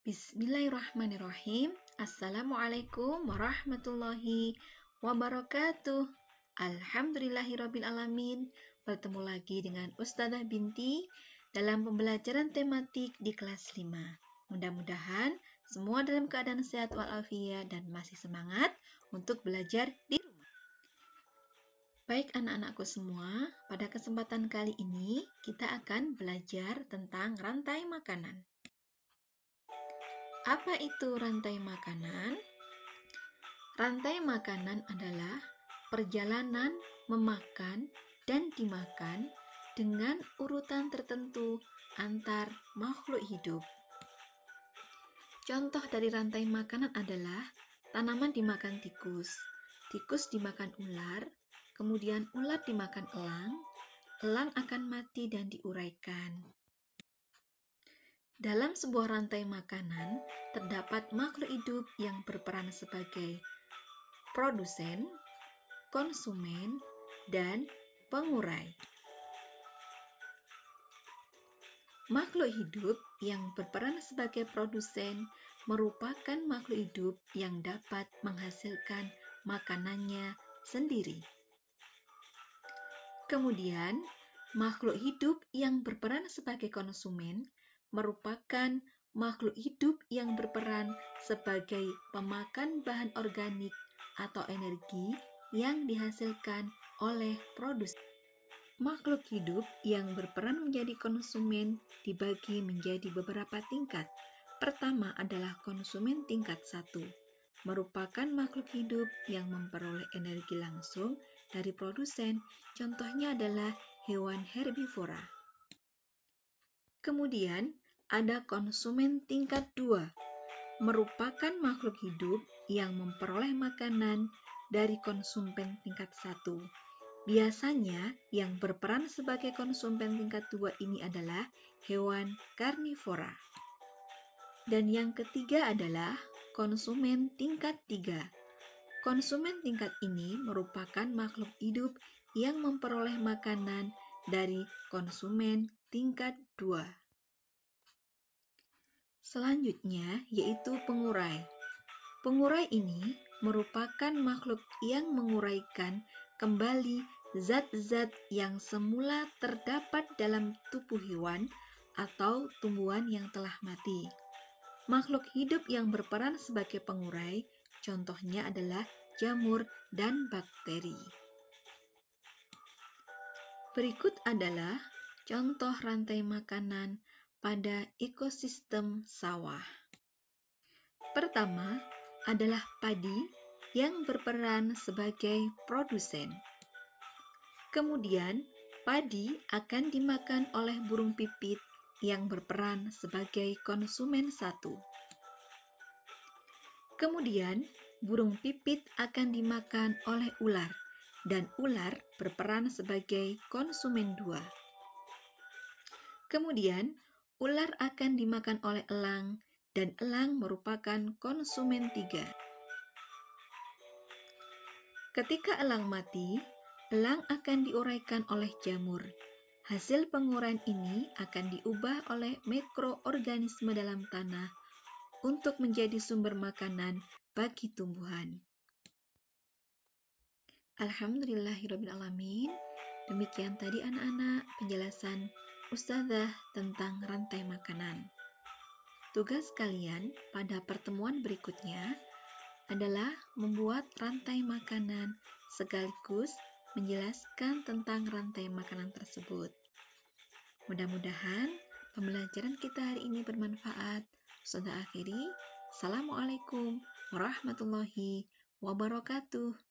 Bismillahirrahmanirrahim. Assalamualaikum warahmatullahi wabarakatuh. Alhamdulillahirrabbilalamin. Bertemu lagi dengan Ustazah Binti dalam pembelajaran tematik di kelas 5. Mudah-mudahan semua dalam keadaan sehat walafiat dan masih semangat untuk belajar di rumah. Baik anak-anakku semua, pada kesempatan kali ini kita akan belajar tentang rantai makanan. Apa itu rantai makanan? Rantai makanan adalah perjalanan memakan dan dimakan dengan urutan tertentu antar makhluk hidup. Contoh dari rantai makanan adalah tanaman dimakan tikus, tikus dimakan ular, kemudian ular dimakan elang, elang akan mati dan diuraikan. Dalam sebuah rantai makanan, terdapat makhluk hidup yang berperan sebagai produsen, konsumen, dan pengurai. Makhluk hidup yang berperan sebagai produsen merupakan makhluk hidup yang dapat menghasilkan makanannya sendiri. Kemudian, makhluk hidup yang berperan sebagai konsumen merupakan makhluk hidup yang berperan sebagai pemakan bahan organik atau energi yang dihasilkan oleh produsen. Makhluk hidup yang berperan menjadi konsumen dibagi menjadi beberapa tingkat. Pertama adalah konsumen tingkat 1, merupakan makhluk hidup yang memperoleh energi langsung dari produsen. Contohnya adalah hewan herbivora. Kemudian, ada konsumen tingkat 2, merupakan makhluk hidup yang memperoleh makanan dari konsumen tingkat 1. Biasanya, yang berperan sebagai konsumen tingkat 2 ini adalah hewan karnivora. Dan yang ketiga adalah konsumen tingkat 3. Konsumen tingkat ini merupakan makhluk hidup yang memperoleh makanan dari konsumen tingkat 2. Selanjutnya yaitu pengurai. Pengurai ini merupakan makhluk yang menguraikan kembali zat-zat yang semula terdapat dalam tubuh hewan atau tumbuhan yang telah mati. Makhluk hidup yang berperan sebagai pengurai contohnya adalah jamur dan bakteri. Berikut adalah contoh rantai makanan pada ekosistem sawah. Pertama adalah padi yang berperan sebagai produsen. Kemudian, padi akan dimakan oleh burung pipit yang berperan sebagai konsumen 1. Kemudian, burung pipit akan dimakan oleh ular, dan ular berperan sebagai konsumen 2. Kemudian, ular akan dimakan oleh elang, dan elang merupakan konsumen 3. Ketika elang mati, elang akan diuraikan oleh jamur. Hasil penguraian ini akan diubah oleh mikroorganisme dalam tanah untuk menjadi sumber makanan bagi tumbuhan. Alhamdulillahirrabbilalamin. Demikian tadi anak-anak penjelasan Ustazah tentang rantai makanan. Tugas kalian pada pertemuan berikutnya adalah membuat rantai makanan sekaligus menjelaskan tentang rantai makanan tersebut. Mudah-mudahan pembelajaran kita hari ini bermanfaat. Ustazah akhiri, Assalamualaikum warahmatullahi wabarakatuh.